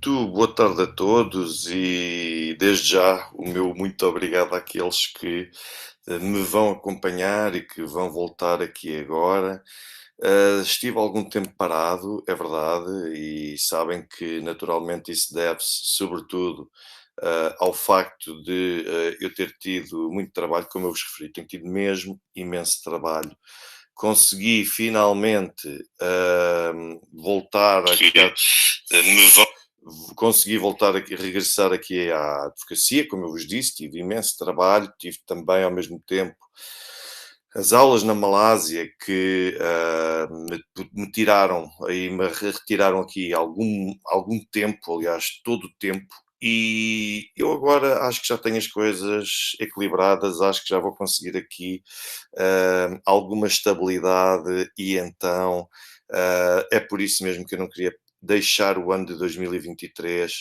Boa tarde a todos e desde já o meu muito obrigado àqueles que me vão acompanhar e que vão voltar aqui agora. Estive algum tempo parado, é verdade, e sabem que naturalmente isso deve-se sobretudo ao facto de eu ter tido muito trabalho, como eu vos referi, tenho tido mesmo imenso trabalho. Consegui finalmente voltar a Que cá. me vão. Consegui voltar aqui, regressar aqui à advocacia, como eu vos disse, tive imenso trabalho, tive também ao mesmo tempo as aulas na Malásia que me tiraram, aí me retiraram aqui algum tempo, aliás, todo o tempo, e eu agora acho que já tenho as coisas equilibradas, acho que já vou conseguir aqui alguma estabilidade e então é por isso mesmo que eu não queria deixar o ano de 2023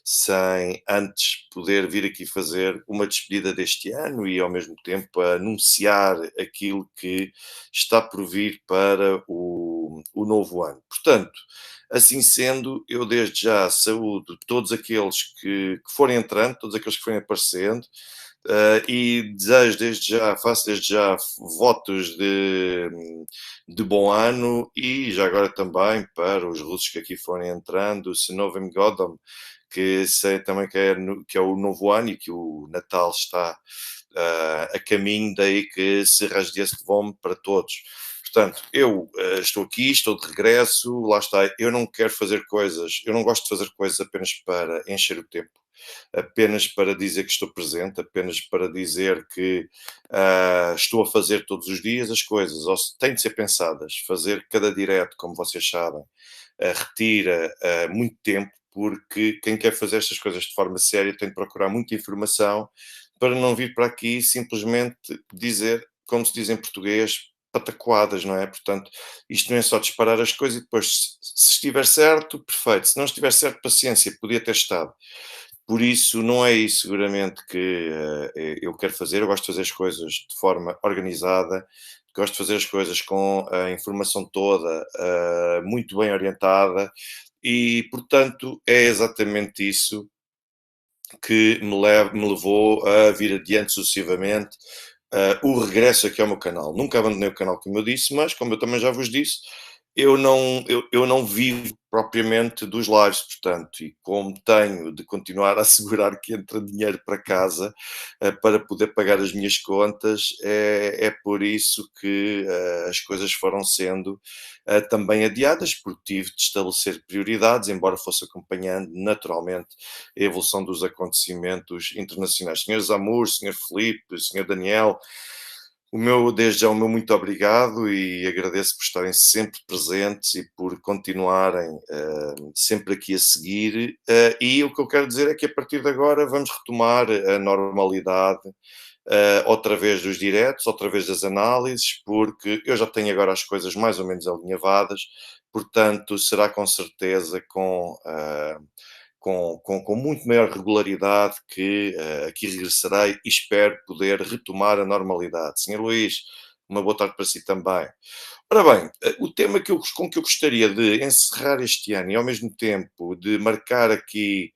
sem antes poder vir aqui fazer uma despedida deste ano e ao mesmo tempo anunciar aquilo que está por vir para o novo ano. Portanto, assim sendo, eu desde já saúdo todos aqueles que forem entrando, todos aqueles que forem aparecendo, e desejo desde já, faço desde já votos de bom ano e já agora também para os russos que aqui forem entrando, se Novem Godom, que sei também que é o novo ano e que o Natal está a caminho, daí que se rasgue-se de fome para todos. Portanto, eu estou aqui, estou de regresso, lá está, eu não quero fazer coisas, eu não gosto de fazer coisas apenas para encher o tempo, apenas para dizer que estou presente, apenas para dizer que estou a fazer todos os dias as coisas, ou têm de ser pensadas. Fazer cada direto, como vocês sabem, retira muito tempo, porque quem quer fazer estas coisas de forma séria tem de procurar muita informação para não vir para aqui simplesmente dizer, como se diz em português, pataquadas, não é? Portanto, isto não é só disparar as coisas e depois, se estiver certo, perfeito. Se não estiver certo, paciência, podia ter estado. Por isso, não é isso seguramente que eu quero fazer. Eu gosto de fazer as coisas de forma organizada, gosto de fazer as coisas com a informação toda muito bem orientada e, portanto, é exatamente isso que me levou a vir adiante sucessivamente o regresso aqui ao meu canal. Nunca abandonei o canal, como eu disse, mas, como eu também já vos disse, eu não vivo propriamente dos lives, portanto, e como tenho de continuar a assegurar que entra dinheiro para casa para poder pagar as minhas contas, é por isso que as coisas foram sendo também adiadas, porque tive de estabelecer prioridades, embora fosse acompanhando naturalmente a evolução dos acontecimentos internacionais. Senhor Zamur, Senhor Felipe, Senhor Daniel, desde já o meu muito obrigado e agradeço por estarem sempre presentes e por continuarem sempre aqui a seguir. E o que eu quero dizer é que a partir de agora vamos retomar a normalidade outra vez dos diretos, outra vez das análises, porque eu já tenho agora as coisas mais ou menos alinhavadas, portanto, será com certeza com muito maior regularidade que aqui regressarei e espero poder retomar a normalidade. Senhor Luís, uma boa tarde para si também. Ora bem, o tema com que eu gostaria de encerrar este ano e ao mesmo tempo de marcar aqui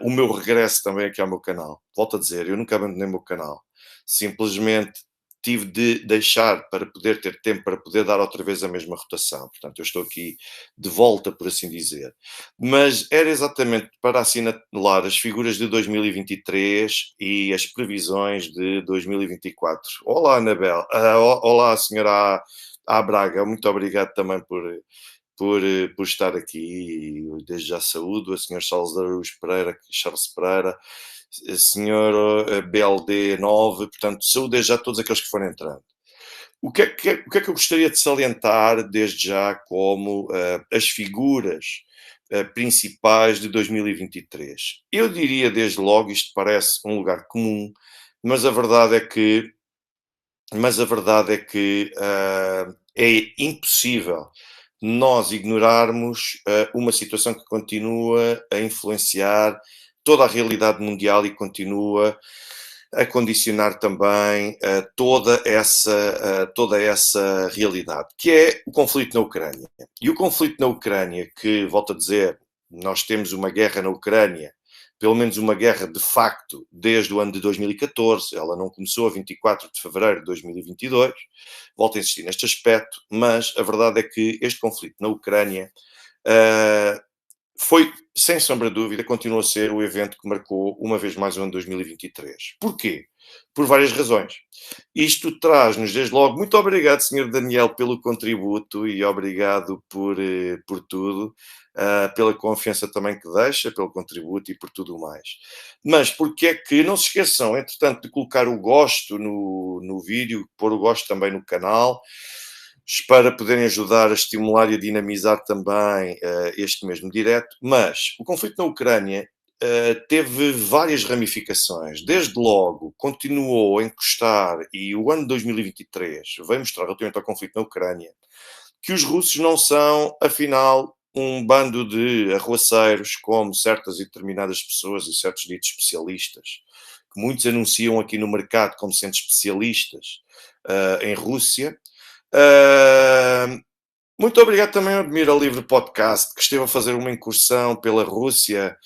o meu regresso também aqui ao meu canal. Volto a dizer, eu nunca abandonei o meu canal. Simplesmente tive de deixar para poder ter tempo para poder dar outra vez a mesma rotação. Portanto, eu estou aqui de volta, por assim dizer. Mas era exatamente para assinalar as figuras de 2023 e as previsões de 2024. Olá, Anabel. Olá, senhora Braga. Muito obrigado também por estar aqui. E desde já saúdo a senhor Charles Pereira, a senhor BLD 9. Portanto, saúdo desde já todos aqueles que forem entrando. O que é que eu gostaria de salientar desde já como as figuras principais de 2023? Eu diria desde logo, isto parece um lugar comum, mas a verdade é que, é impossível nós ignorarmos uma situação que continua a influenciar toda a realidade mundial e continua a condicionar também toda essa realidade, que é o conflito na Ucrânia. E o conflito na Ucrânia, que, volto a dizer, nós temos uma guerra na Ucrânia, pelo menos uma guerra de facto, desde o ano de 2014. Ela não começou a 24 de fevereiro de 2022. Volto a insistir neste aspecto, mas a verdade é que este conflito na Ucrânia uh, foi, sem sombra de dúvida, continua a ser o evento que marcou uma vez mais o ano 2023. Porquê? Por várias razões. Isto traz-nos, desde logo, muito obrigado, Senhor Daniel, pelo contributo e obrigado por tudo, pela confiança também que deixa, pelo contributo e por tudo mais. Mas porque é que não se esqueçam, entretanto, de colocar o gosto no vídeo, pôr o gosto também no canal, para poderem ajudar a estimular e a dinamizar também este mesmo direto. Mas o conflito na Ucrânia teve várias ramificações. Desde logo, continuou a encostar, e o ano de 2023 veio mostrar, relativamente ao conflito na Ucrânia, que os russos não são, afinal, um bando de arruaceiros, como certas e determinadas pessoas e certos ditos especialistas, que muitos anunciam aqui no mercado como sendo especialistas em Rússia. Uh, Muito obrigado também ao Admira Livre Podcast, que esteve a fazer uma incursão pela Rússia,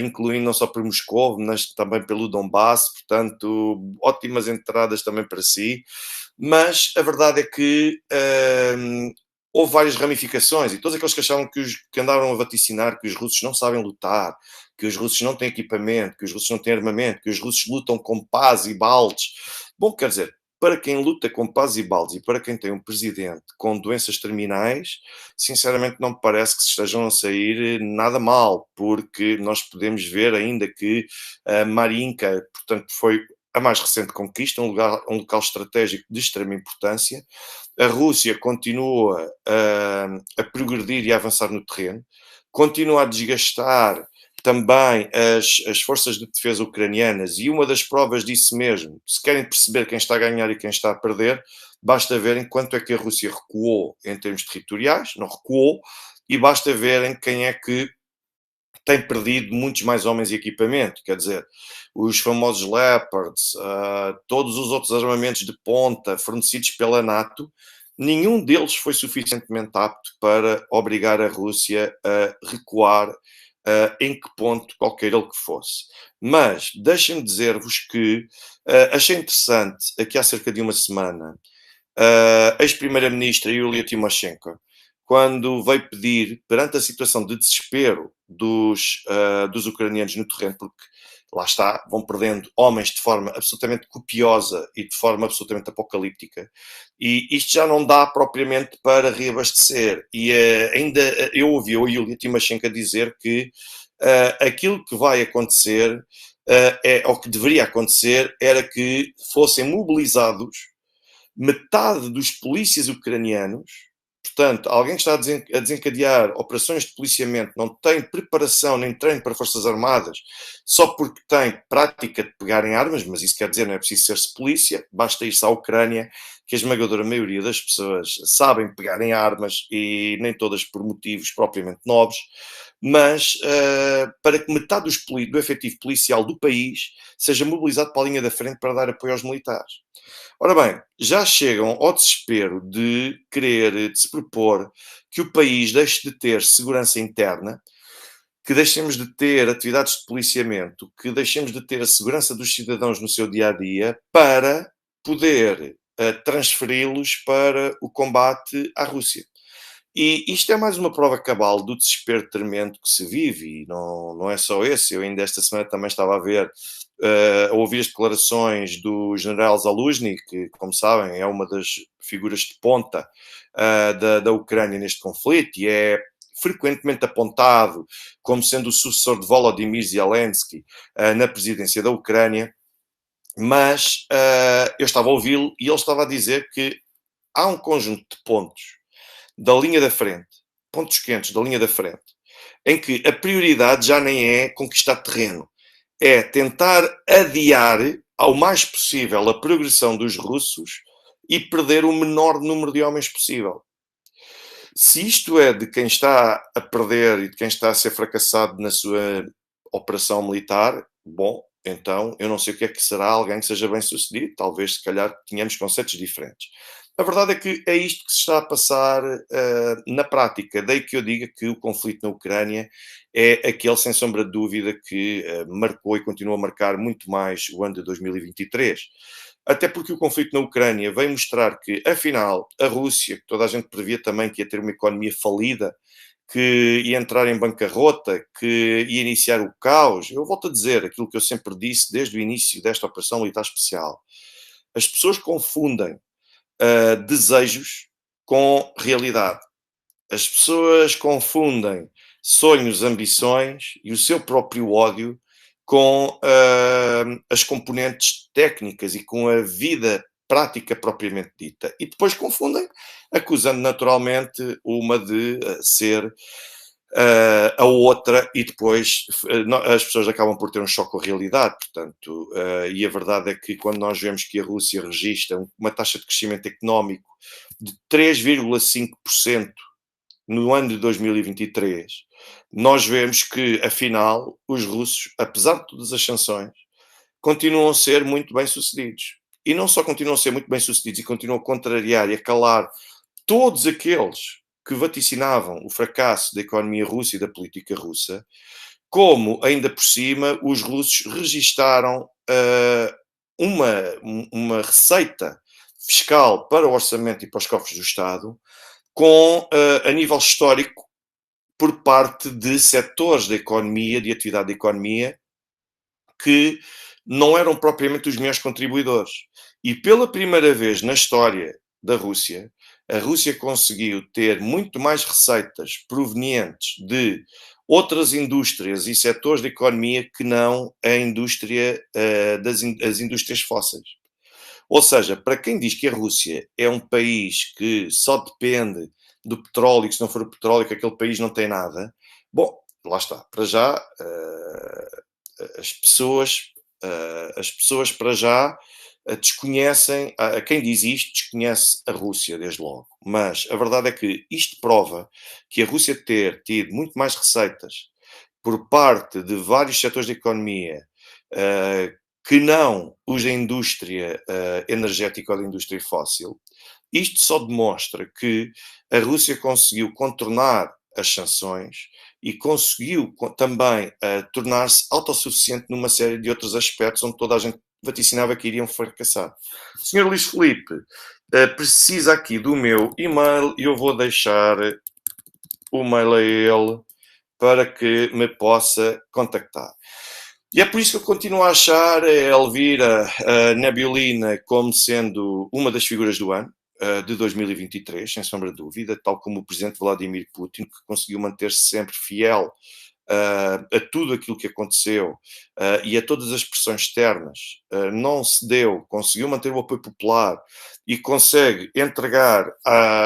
incluindo não só por Moscou, mas também pelo Donbass, portanto, ótimas entradas também para si. Mas a verdade é que houve várias ramificações e todos aqueles que achavam que andaram a vaticinar que os russos não sabem lutar, que os russos não têm equipamento, que os russos não têm armamento, que os russos lutam com pás e baldes. Bom, quer dizer, para quem luta com pás e baldes e para quem tem um presidente com doenças terminais, sinceramente não me parece que se estejam a sair nada mal, porque nós podemos ver ainda que a Marinka, portanto, foi a mais recente conquista, um local estratégico de extrema importância. A Rússia continua a progredir e a avançar no terreno, continua a desgastar também as forças de defesa ucranianas, e uma das provas disso mesmo, se querem perceber quem está a ganhar e quem está a perder, basta verem quanto é que a Rússia recuou em termos territoriais, não recuou, e basta verem quem é que tem perdido muitos mais homens e equipamento, quer dizer, os famosos Leopards, todos os outros armamentos de ponta fornecidos pela NATO, nenhum deles foi suficientemente apto para obrigar a Rússia a recuar em que ponto, qualquer ele que fosse. Mas deixem-me dizer-vos que achei interessante, aqui há cerca de uma semana, a ex-primeira-ministra Yulia Tymoshenko, quando veio pedir, perante a situação de desespero dos ucranianos no terreno, porque lá está, vão perdendo homens de forma absolutamente copiosa e de forma absolutamente apocalíptica, e isto já não dá propriamente para reabastecer. E ainda eu ouvi a Yulia Tymoshenko dizer que aquilo que vai acontecer, ou que deveria acontecer, era que fossem mobilizados metade dos polícias ucranianos. Portanto, alguém que está a desencadear operações de policiamento não tem preparação nem treino para Forças Armadas só porque tem prática de pegar em armas, mas isso quer dizer não é preciso ser-se polícia, basta ir-se à Ucrânia, que a esmagadora maioria das pessoas sabem pegar em armas e nem todas por motivos propriamente nobres, mas para que metade do efetivo policial do país seja mobilizado para a linha da frente para dar apoio aos militares. Ora bem, já chegam ao desespero de querer, de se propor que o país deixe de ter segurança interna, que deixemos de ter atividades de policiamento, que deixemos de ter a segurança dos cidadãos no seu dia a dia para poder transferi-los para o combate à Rússia. E isto é mais uma prova cabal do desespero tremendo que se vive, e não é só esse. Eu ainda esta semana também estava a ver, a ouvir as declarações do general Zaluzny, que, como sabem, é uma das figuras de ponta da Ucrânia neste conflito, e é frequentemente apontado como sendo o sucessor de Volodymyr Zelensky na presidência da Ucrânia, mas eu estava a ouvi-lo e ele estava a dizer que há um conjunto de pontos da linha da frente, pontos quentes da linha da frente, em que a prioridade já nem é conquistar terreno, é tentar adiar ao mais possível a progressão dos russos e perder o menor número de homens possível. Se isto é de quem está a perder e de quem está a ser fracassado na sua operação militar, bom, então eu não sei o que é que será alguém que seja bem sucedido, talvez se calhar tenhamos conceitos diferentes. A verdade é que é isto que se está a passar na prática. Daí que eu diga que o conflito na Ucrânia é aquele, sem sombra de dúvida, que marcou e continua a marcar muito mais o ano de 2023. Até porque o conflito na Ucrânia veio mostrar que, afinal, a Rússia, que toda a gente previa também que ia ter uma economia falida, que ia entrar em bancarrota, que ia iniciar o caos. Eu volto a dizer aquilo que eu sempre disse desde o início desta operação militar especial. As pessoas confundem desejos com realidade. As pessoas confundem sonhos, ambições e o seu próprio ódio com as componentes técnicas e com a vida prática propriamente dita. E depois confundem, acusando naturalmente uma de ser a outra, e depois as pessoas acabam por ter um choque com a realidade. Portanto, e a verdade é que quando nós vemos que a Rússia registra uma taxa de crescimento económico de 3,5% no ano de 2023, nós vemos que, afinal, os russos, apesar de todas as sanções, continuam a ser muito bem-sucedidos. E não só continuam a ser muito bem-sucedidos e continuam a contrariar e a calar todos aqueles que vaticinavam o fracasso da economia russa e da política russa, como, ainda por cima, os russos registaram uma, uma receita fiscal para o orçamento e para os cofres do Estado com, a nível histórico, por parte de setores da economia, de atividade da economia, que não eram propriamente os melhores contribuidores. E pela primeira vez na história da Rússia, a Rússia conseguiu ter muito mais receitas provenientes de outras indústrias e setores da economia que não a indústria as indústrias fósseis. Ou seja, para quem diz que a Rússia é um país que só depende do petróleo, e que se não for o petróleo, que aquele país não tem nada, bom, lá está. Para já, as pessoas para já desconhecem, a quem diz isto, desconhece a Rússia, desde logo. Mas a verdade é que isto prova que a Rússia ter tido muito mais receitas por parte de vários setores da economia uh, que não os da indústria energética ou da indústria fóssil, isto só demonstra que a Rússia conseguiu contornar as sanções e conseguiu também tornar-se autossuficiente numa série de outros aspectos onde toda a gente vaticinava que iriam fracassar. Senhor Luís Filipe, precisa aqui do meu e-mail e eu vou deixar o mail a ele para que me possa contactar. E é por isso que eu continuo a achar a Elvira a Nebulina como sendo uma das figuras do ano de 2023, sem sombra de dúvida, tal como o presidente Vladimir Putin, que conseguiu manter-se sempre fiel a tudo aquilo que aconteceu e a todas as pressões externas, não cedeu, conseguiu manter o apoio popular e consegue entregar,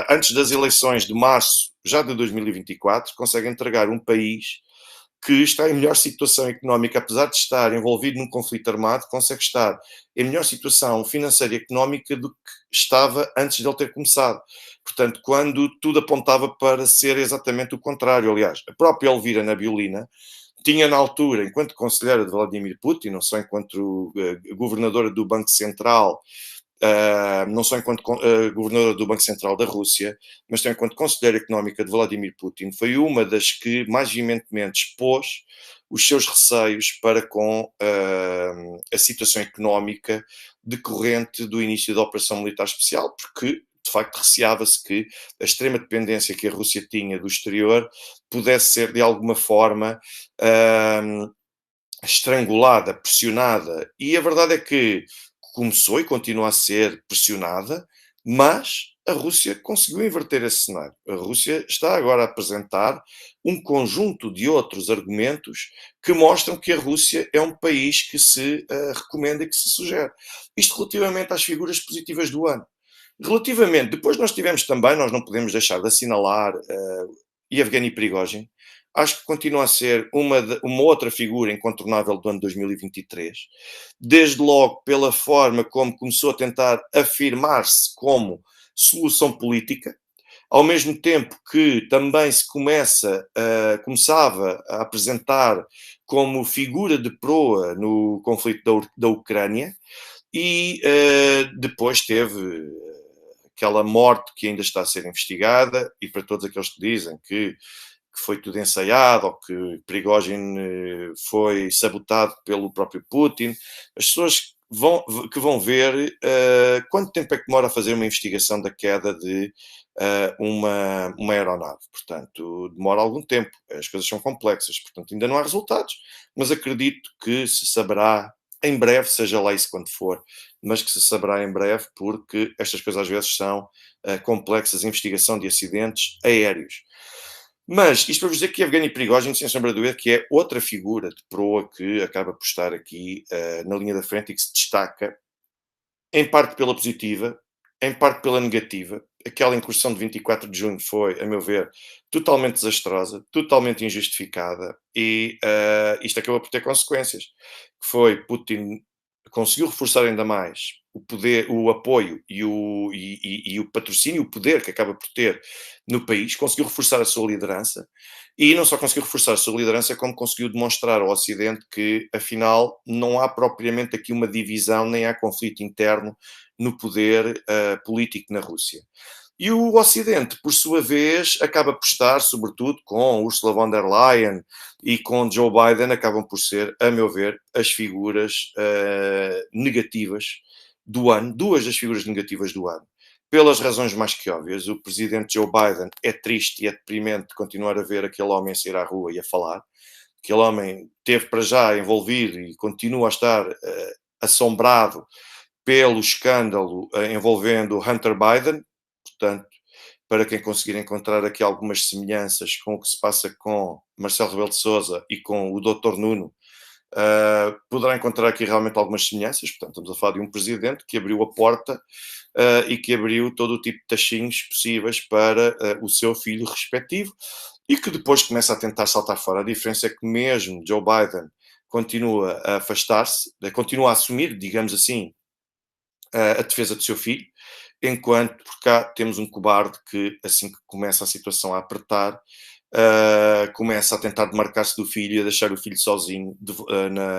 antes das eleições de março já de 2024, consegue entregar um país que está em melhor situação económica, apesar de estar envolvido num conflito armado, consegue estar em melhor situação financeira e económica do que estava antes de ele ter começado. Portanto, quando tudo apontava para ser exatamente o contrário. Aliás, a própria Elvira Nabiulina tinha na altura, enquanto conselheira de Vladimir Putin, não só enquanto governadora do Banco Central, não só enquanto governadora do Banco Central da Rússia, mas também enquanto conselheira económica de Vladimir Putin, foi uma das que mais veementemente expôs os seus receios para com a situação económica decorrente do início da operação militar especial, porque de facto receava-se que a extrema dependência que a Rússia tinha do exterior pudesse ser de alguma forma estrangulada, pressionada. E a verdade é que começou e continua a ser pressionada, mas a Rússia conseguiu inverter esse cenário. A Rússia está agora a apresentar um conjunto de outros argumentos que mostram que a Rússia é um país que se recomenda e que se sugere. Isto relativamente às figuras positivas do ano. Relativamente, depois nós tivemos também, nós não podemos deixar de assinalar Yevgeny Prigozhin. Acho que continua a ser uma outra figura incontornável do ano 2023, desde logo pela forma como começou a tentar afirmar-se como solução política, ao mesmo tempo que também se começava a apresentar como figura de proa no conflito da Ucrânia, e depois teve aquela morte que ainda está a ser investigada, e para todos aqueles que dizem que foi tudo ensaiado ou que Prigozhin foi sabotado pelo próprio Putin, as pessoas que vão ver quanto tempo é que demora a fazer uma investigação da queda de uma aeronave. Portanto, demora algum tempo, as coisas são complexas, portanto, ainda não há resultados, mas acredito que se saberá em breve, seja lá isso quando for, mas que se saberá em breve, porque estas coisas às vezes são complexas, investigação de acidentes aéreos. Mas isto para vos dizer que Evgeny Prigozhin, sem sombra de dúvida, que é outra figura de proa que acaba por estar aqui na linha da frente e que se destaca, em parte pela positiva, em parte pela negativa. Aquela incursão de 24 de junho foi, a meu ver, totalmente desastrosa, totalmente injustificada e isto acabou por ter consequências. Que foi Putin conseguiu reforçar ainda mais o poder, o apoio e o patrocínio, o poder que acaba por ter no país, conseguiu reforçar a sua liderança e não só conseguiu reforçar a sua liderança, como conseguiu demonstrar ao Ocidente que, afinal, não há propriamente aqui uma divisão, nem há conflito interno no poder político na Rússia. E o Ocidente, por sua vez, acaba por estar, sobretudo com Ursula von der Leyen e com Joe Biden, acabam por ser, a meu ver, as figuras negativas do ano, duas das figuras negativas do ano. Pelas razões mais que óbvias, o presidente Joe Biden é triste e é deprimente continuar a ver aquele homem sair à rua e a falar. Aquele homem teve para já envolvido e continua a estar assombrado pelo escândalo envolvendo Hunter Biden. Portanto, para quem conseguir encontrar aqui algumas semelhanças com o que se passa com Marcelo Rebelo de Sousa e com o Dr. Nuno, poderá encontrar aqui realmente algumas semelhanças. Portanto, estamos a falar de um presidente que abriu a porta e que abriu todo o tipo de tachinhos possíveis para o seu filho respectivo e que depois começa a tentar saltar fora. A diferença é que mesmo Joe Biden continua a afastar-se, continua a assumir, digamos assim, a defesa do seu filho, enquanto por cá temos um cobarde que, assim que começa a situação a apertar, começa a tentar demarcar-se do filho e a deixar o filho sozinho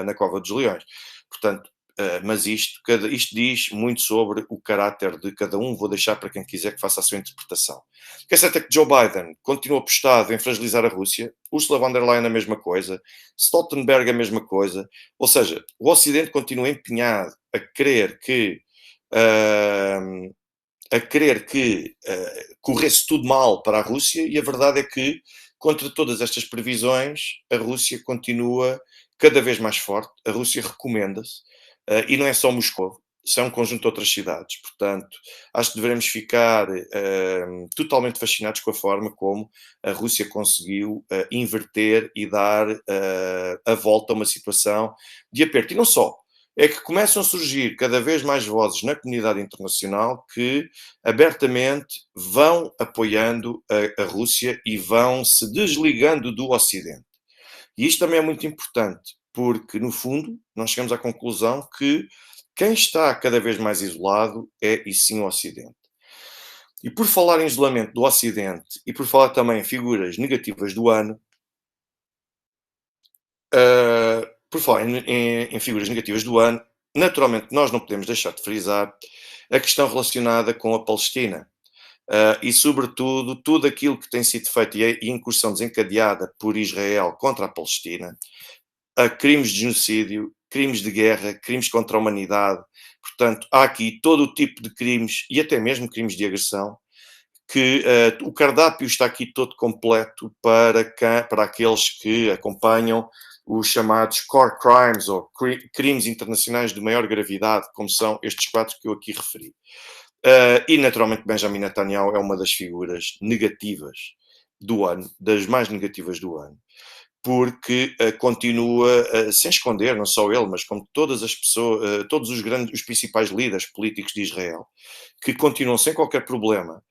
na cova dos leões. Portanto, mas isto diz muito sobre o caráter de cada um, vou deixar para quem quiser que faça a sua interpretação. O que é certo é que Joe Biden continua apostado em fragilizar a Rússia, Ursula von der Leyen a mesma coisa, Stoltenberg a mesma coisa, ou seja, o Ocidente continua empenhado a querer que uh, corresse tudo mal para a Rússia, e a verdade é que, contra todas estas previsões, a Rússia continua cada vez mais forte, a Rússia recomenda-se, e não é só Moscou, são um conjunto de outras cidades. Portanto, acho que devemos ficar totalmente fascinados com a forma como a Rússia conseguiu inverter e dar a volta a uma situação de aperto. E não só, é que começam a surgir cada vez mais vozes na comunidade internacional que abertamente vão apoiando a Rússia e vão se desligando do Ocidente. E isto também é muito importante, porque, no fundo, nós chegamos à conclusão que quem está cada vez mais isolado é, e sim, o Ocidente. E por falar em isolamento do Ocidente e por falar também em figuras negativas do ano, por falar em figuras negativas do ano, naturalmente nós não podemos deixar de frisar a questão relacionada com a Palestina. E, sobretudo, tudo aquilo que tem sido feito e a incursão desencadeada por Israel contra a Palestina, a crimes de genocídio, crimes de guerra, crimes contra a humanidade. Portanto, há aqui todo o tipo de crimes e até mesmo crimes de agressão que o cardápio está aqui todo completo para aqueles que acompanham os chamados core crimes ou crimes internacionais de maior gravidade, como são estes quatro que eu aqui referi. E, naturalmente, Benjamin Netanyahu é uma das figuras negativas do ano, das mais negativas do ano, porque continua, sem esconder, não só ele, mas como todas as pessoas, todos os principais líderes políticos de Israel, que continuam sem qualquer problema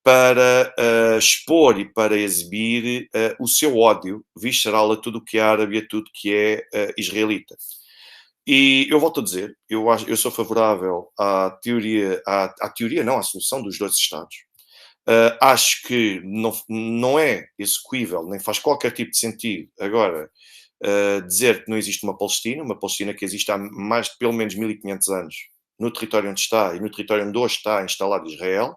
para expor e para exibir o seu ódio visceral a tudo o que é árabe e a tudo o que é israelita. E eu volto a dizer, eu sou favorável à teoria, não, à solução dos dois Estados. Acho que não é execuível, nem faz qualquer tipo de sentido agora dizer que não existe uma Palestina que existe há mais de pelo menos 1500 anos no território onde está e no território onde hoje está instalado Israel,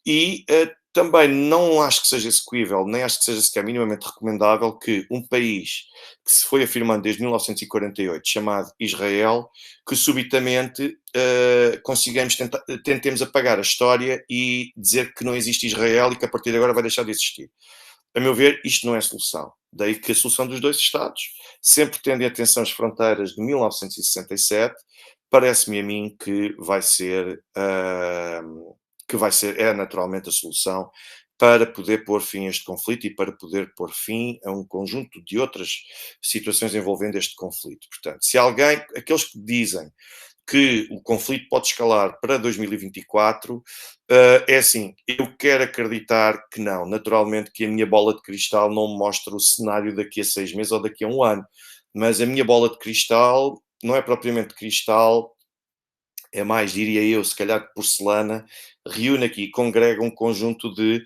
e também não acho que seja execuível, nem acho que seja sequer minimamente recomendável que um país que se foi afirmando desde 1948, chamado Israel, que subitamente tentemos apagar a história e dizer que não existe Israel e que a partir de agora vai deixar de existir. A meu ver, isto não é solução. Daí que a solução dos dois Estados, sempre tendo em atenção as fronteiras de 1967, parece-me a mim é naturalmente a solução para poder pôr fim a este conflito e para poder pôr fim a um conjunto de outras situações envolvendo este conflito. Portanto, se alguém, aqueles que dizem que o conflito pode escalar para 2024, é assim, eu quero acreditar que não. Naturalmente que a minha bola de cristal não me mostra o cenário daqui a 6 meses ou daqui a um ano, mas a minha bola de cristal não é propriamente cristal, é mais, diria eu, se calhar de porcelana, reúne aqui, congrega um conjunto de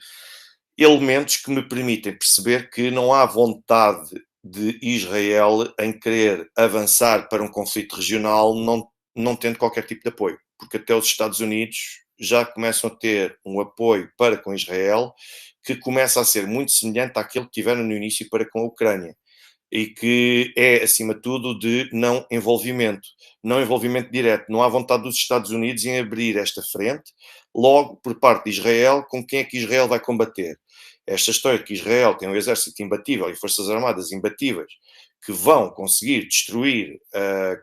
elementos que me permitem perceber que não há vontade de Israel em querer avançar para um conflito regional, não tendo qualquer tipo de apoio, porque até os Estados Unidos já começam a ter um apoio para com Israel que começa a ser muito semelhante àquele que tiveram no início para com a Ucrânia e que é, acima de tudo, de não envolvimento direto. Não há vontade dos Estados Unidos em abrir esta frente, logo por parte de Israel, com quem é que Israel vai combater. Esta história de que Israel tem um exército imbatível e forças armadas imbatíveis que vão conseguir destruir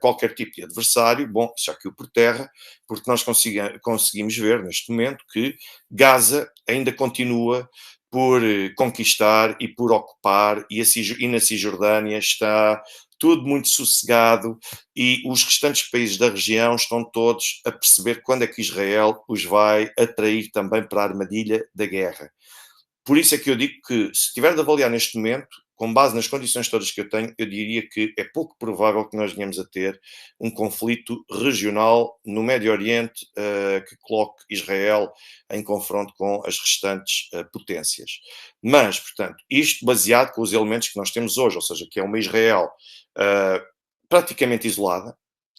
qualquer tipo de adversário, bom, já que o por terra, porque nós conseguimos ver neste momento que Gaza ainda continua por conquistar e por ocupar, e na Cisjordânia está tudo muito sossegado e os restantes países da região estão todos a perceber quando é que Israel os vai atrair também para a armadilha da guerra. Por isso é que eu digo que, se tiver de avaliar neste momento, com base nas condições todas que eu tenho, eu diria que é pouco provável que nós venhamos a ter um conflito regional no Médio Oriente que coloque Israel em confronto com as restantes potências. Mas, portanto, isto baseado com os elementos que nós temos hoje, ou seja, que é uma Israel uh, praticamente isolada,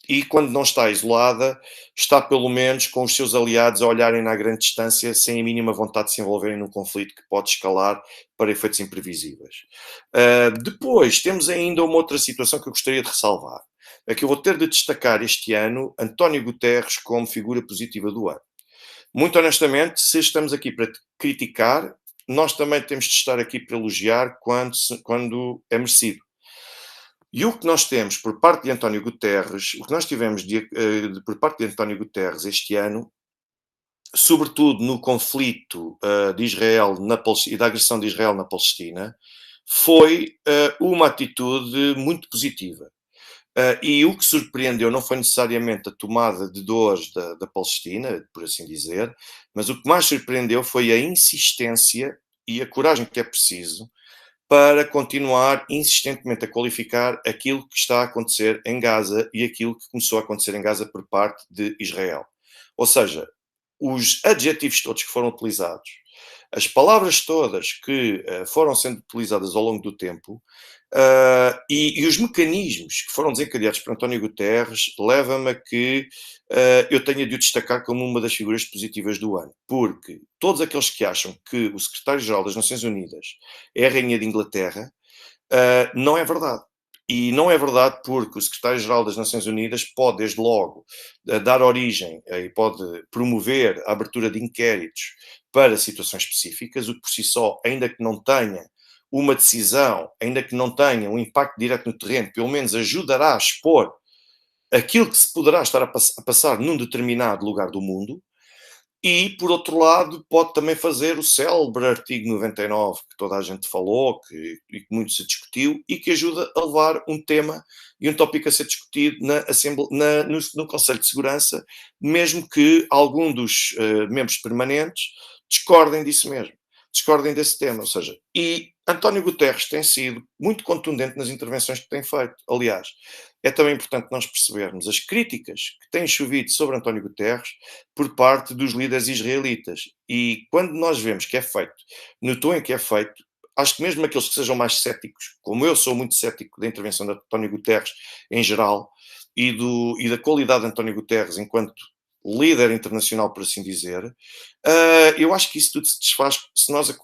e quando não está isolada, está pelo menos com os seus aliados a olharem na grande distância sem a mínima vontade de se envolverem num conflito que pode escalar para efeitos imprevisíveis. Depois, temos ainda uma outra situação que eu gostaria de ressalvar. É que eu vou ter de destacar este ano António Guterres como figura positiva do ano. Muito honestamente, se estamos aqui para criticar, nós também temos de estar aqui para elogiar quando é merecido. E o que nós temos por parte de António Guterres, o que nós tivemos por parte de António Guterres este ano, sobretudo no conflito de Israel e da agressão de Israel na Palestina, foi uma atitude muito positiva. E o que surpreendeu não foi necessariamente a tomada de dores da Palestina, por assim dizer, mas o que mais surpreendeu foi a insistência e a coragem que é preciso para continuar insistentemente a qualificar aquilo que está a acontecer em Gaza e aquilo que começou a acontecer em Gaza por parte de Israel. Ou seja, os adjetivos todos que foram utilizados, as palavras todas que foram sendo utilizadas ao longo do tempo e os mecanismos que foram desencadeados por António Guterres levam-me a que eu tenha de o destacar como uma das figuras positivas do ano, porque todos aqueles que acham que o secretário-geral das Nações Unidas é a rainha de Inglaterra, não é verdade. E não é verdade porque o secretário-geral das Nações Unidas pode, desde logo, dar origem e pode promover a abertura de inquéritos para situações específicas, o que por si só, ainda que não tenha uma decisão, ainda que não tenha um impacto direto no terreno, pelo menos ajudará a expor aquilo que se poderá estar a passar num determinado lugar do mundo. E, por outro lado, pode também fazer o célebre artigo 99, que toda a gente falou e que muito se discutiu, e que ajuda a levar um tema e um tópico a ser discutido no Conselho de Segurança, mesmo que algum dos membros permanentes discordem disso mesmo, discordem desse tema. Ou seja, e António Guterres tem sido muito contundente nas intervenções que tem feito. Aliás, é também importante nós percebermos as críticas que têm chovido sobre António Guterres por parte dos líderes israelitas. E quando nós vemos que é feito, no tom em que é feito, acho que mesmo aqueles que sejam mais céticos, como eu sou muito cético da intervenção de António Guterres em geral, e da qualidade de António Guterres enquanto líder internacional, por assim dizer, eu acho que isso tudo se desfaz se nós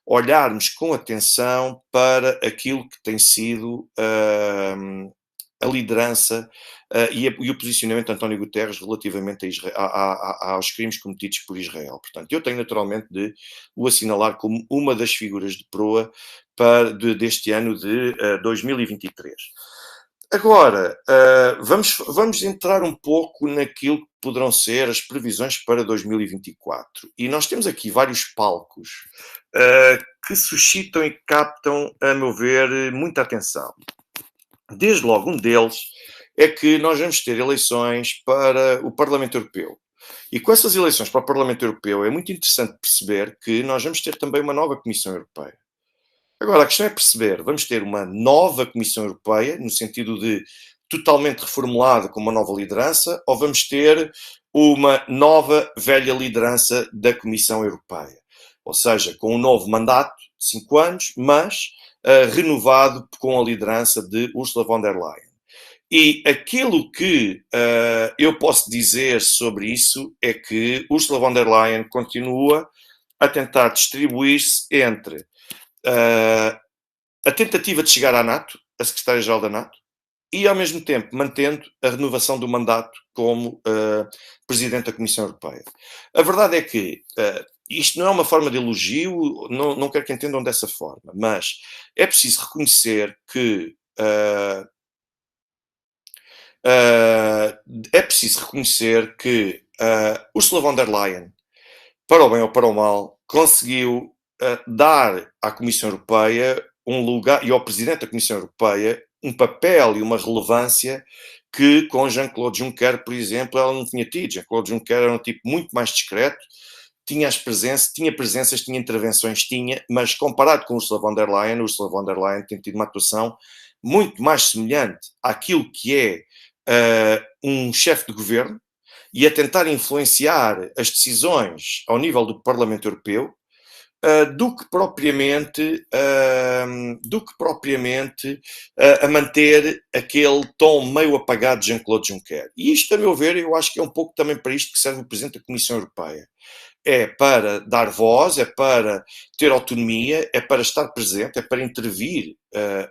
olharmos com atenção para aquilo que tem sido a liderança e o posicionamento de António Guterres relativamente aos crimes cometidos por Israel. Portanto, eu tenho naturalmente de o assinalar como uma das figuras de proa deste ano de 2023. Agora, vamos entrar um pouco naquilo que poderão ser as previsões para 2024. E nós temos aqui vários palcos que suscitam e captam, a meu ver, muita atenção. Desde logo, um deles é que nós vamos ter eleições para o Parlamento Europeu. E com essas eleições para o Parlamento Europeu é muito interessante perceber que nós vamos ter também uma nova Comissão Europeia. Agora, a questão é perceber, vamos ter uma nova Comissão Europeia, no sentido de totalmente reformulada com uma nova liderança, ou vamos ter uma nova, velha liderança da Comissão Europeia? Ou seja, com um novo mandato de 5 anos, mas renovado com a liderança de Ursula von der Leyen. E aquilo que eu posso dizer sobre isso é que Ursula von der Leyen continua a tentar distribuir-se entre a tentativa de chegar à NATO, a secretária-geral da NATO, e ao mesmo tempo mantendo a renovação do mandato como Presidente da Comissão Europeia. A verdade é que isto não é uma forma de elogio, não quero que entendam dessa forma, mas é preciso reconhecer que Ursula von der Leyen, para o bem ou para o mal, conseguiu dar à Comissão Europeia um lugar, e ao Presidente da Comissão Europeia, um papel e uma relevância que com Jean-Claude Juncker, por exemplo, ela não tinha tido. Jean-Claude Juncker era um tipo muito mais discreto, tinha presenças, tinha intervenções, mas comparado com Ursula von der Leyen tem tido uma atuação muito mais semelhante àquilo que é um chefe de governo e a tentar influenciar as decisões ao nível do Parlamento Europeu do que propriamente a manter aquele tom meio apagado de Jean-Claude Juncker. E isto, a meu ver, eu acho que é um pouco também para isto que serve o Presidente da Comissão Europeia. É para dar voz, é para ter autonomia, é para estar presente, é para intervir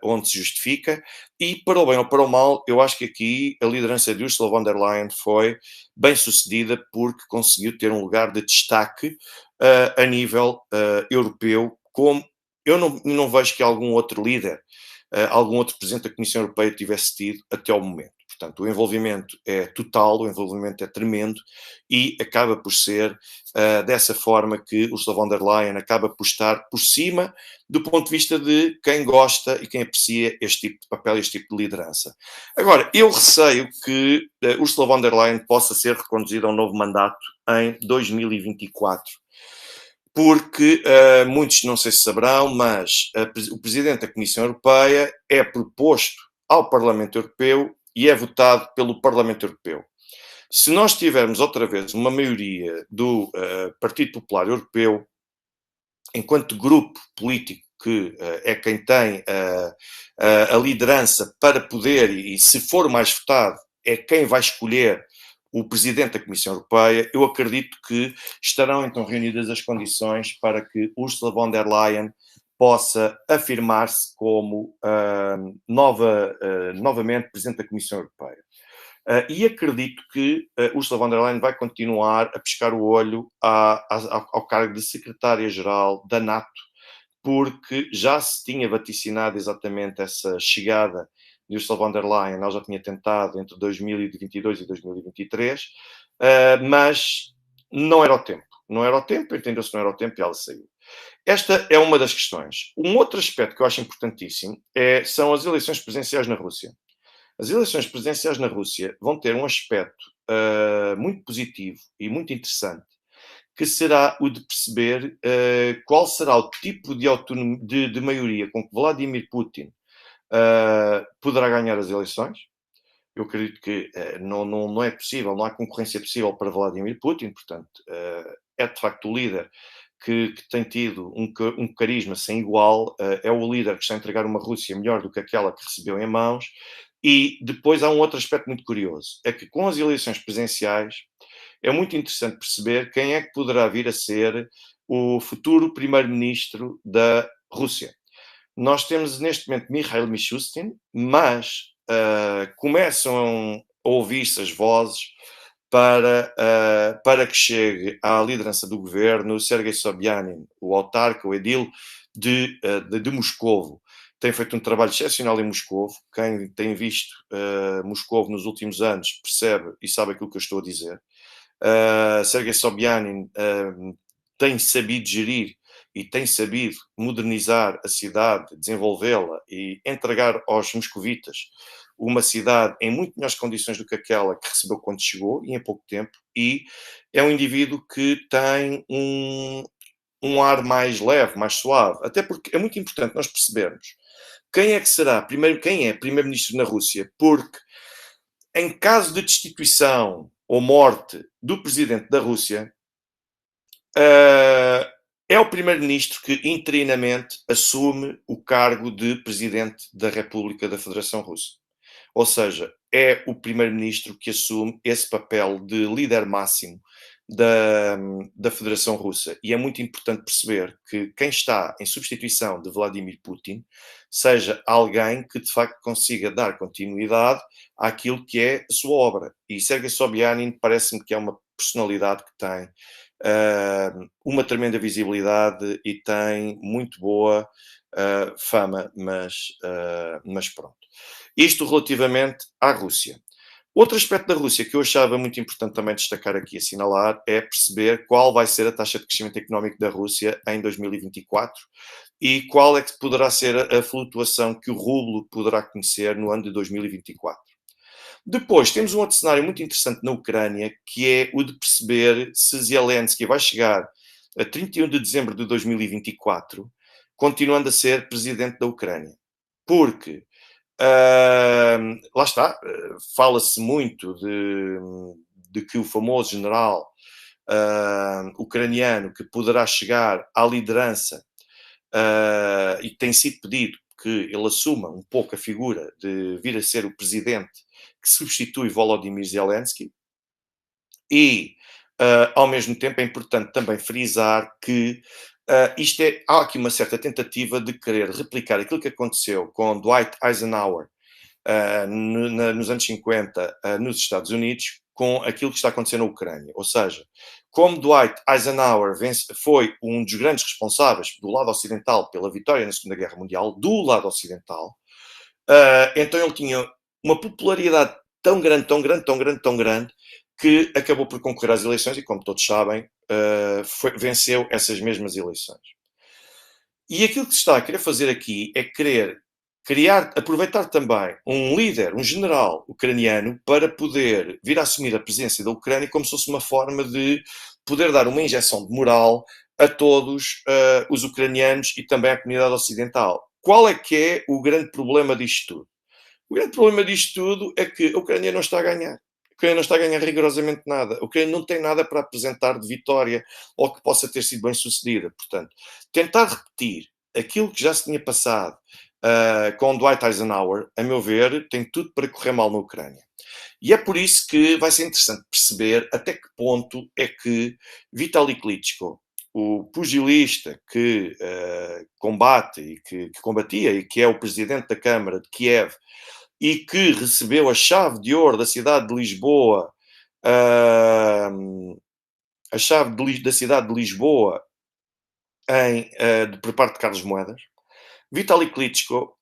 onde se justifica e, para o bem ou para o mal, eu acho que aqui a liderança de Ursula von der Leyen foi bem sucedida porque conseguiu ter um lugar de destaque a nível europeu, como eu não vejo que algum outro líder, algum outro presidente da Comissão Europeia tivesse tido até ao momento. Portanto, o envolvimento é total, o envolvimento é tremendo e acaba por ser dessa forma que Ursula von der Leyen acaba por estar por cima do ponto de vista de quem gosta e quem aprecia este tipo de papel, este tipo de liderança. Agora, eu receio que Ursula von der Leyen possa ser reconduzida a um novo mandato em 2024. Porque muitos não sei se saberão, mas o Presidente da Comissão Europeia é proposto ao Parlamento Europeu e é votado pelo Parlamento Europeu. Se nós tivermos outra vez uma maioria do Partido Popular Europeu, enquanto grupo político que é quem tem a liderança para poder, e se for mais votado, é quem vai escolher o Presidente da Comissão Europeia, eu acredito que estarão então reunidas as condições para que Ursula von der Leyen possa afirmar-se como novamente Presidente da Comissão Europeia. E acredito que Ursula von der Leyen vai continuar a pescar o olho ao cargo de Secretária-Geral da NATO, porque já se tinha vaticinado exatamente essa chegada de Ursula von der Leyen, ela já tinha tentado entre 2022 e 2023, mas não era o tempo. Não era o tempo, entendeu-se que não era o tempo e ela saiu. Esta é uma das questões. Um outro aspecto que eu acho importantíssimo são as eleições presidenciais na Rússia. As eleições presidenciais na Rússia vão ter um aspecto muito positivo e muito interessante, que será o de perceber qual será o tipo de maioria com que Vladimir Putin poderá ganhar as eleições. Eu acredito que não é possível, não há concorrência possível para Vladimir Putin, portanto, é de facto o líder que tem tido um carisma sem igual, é o líder que está a entregar uma Rússia melhor do que aquela que recebeu em mãos, E depois há um outro aspecto muito curioso, é que com as eleições presidenciais é muito interessante perceber quem é que poderá vir a ser o futuro primeiro-ministro da Rússia. Nós temos neste momento Mikhail Mishustin, mas começam a ouvir-se as vozes para que chegue à liderança do governo Sergei Sobyanin, o autarca, o edil de Moscovo. Tem feito um trabalho excepcional em Moscovo. Quem tem visto Moscovo nos últimos anos percebe e sabe aquilo que eu estou a dizer. Sergei Sobyanin tem sabido gerir e tem sabido modernizar a cidade, desenvolvê-la e entregar aos moscovitas uma cidade em muito melhores condições do que aquela que recebeu quando chegou, e em pouco tempo, e é um indivíduo que tem um ar mais leve, mais suave, até porque é muito importante nós percebermos quem é que será, primeiro, quem é primeiro-ministro na Rússia, porque em caso de destituição ou morte do presidente da Rússia, é o primeiro-ministro que interinamente assume o cargo de presidente da República da Federação Russa. Ou seja, é o primeiro-ministro que assume esse papel de líder máximo da Federação Russa. E é muito importante perceber que quem está em substituição de Vladimir Putin seja alguém que de facto consiga dar continuidade àquilo que é a sua obra. E Sergei Sobyanin parece-me que é uma personalidade que tem uma tremenda visibilidade e tem muito boa fama, mas pronto. Isto relativamente à Rússia. Outro aspecto da Rússia que eu achava muito importante também destacar aqui, assinalar, é perceber qual vai ser a taxa de crescimento económico da Rússia em 2024 e qual é que poderá ser a flutuação que o rublo poderá conhecer no ano de 2024. Depois, temos um outro cenário muito interessante na Ucrânia, que é o de perceber se Zelensky vai chegar a 31 de dezembro de 2024, continuando a ser presidente da Ucrânia. Porque lá está, fala-se muito de que o famoso general ucraniano que poderá chegar à liderança e tem sido pedido que ele assuma um pouco a figura de vir a ser o presidente que substitui Volodymyr Zelensky e, ao mesmo tempo, é importante também frisar que há aqui uma certa tentativa de querer replicar aquilo que aconteceu com Dwight Eisenhower nos anos 50 nos Estados Unidos com aquilo que está acontecendo na Ucrânia. Ou seja, como Dwight Eisenhower foi um dos grandes responsáveis do lado ocidental pela vitória na Segunda Guerra Mundial, do lado ocidental, então ele tinha uma popularidade tão grande, tão grande, tão grande, tão grande, que acabou por concorrer às eleições e, como todos sabem, venceu essas mesmas eleições. E aquilo que se está a querer fazer aqui é querer criar, aproveitar também um líder, um general ucraniano, para poder vir a assumir a presidência da Ucrânia como se fosse uma forma de poder dar uma injeção de moral a todos os ucranianos e também à comunidade ocidental. Qual é que é o grande problema disto tudo? O grande problema disto tudo é que a Ucrânia não está a ganhar. A Ucrânia não está a ganhar rigorosamente nada. A Ucrânia não tem nada para apresentar de vitória ou que possa ter sido bem sucedida. Portanto, tentar repetir aquilo que já se tinha passado com Dwight Eisenhower, a meu ver, tem tudo para correr mal na Ucrânia. E é por isso que vai ser interessante perceber até que ponto é que Vitaly Klitschko, o pugilista que combate e que combatia e que é o presidente da Câmara de Kiev e que recebeu a chave de ouro da cidade de Lisboa, a chave da cidade de Lisboa por parte de Carlos Moedas. Vitaly Klitschko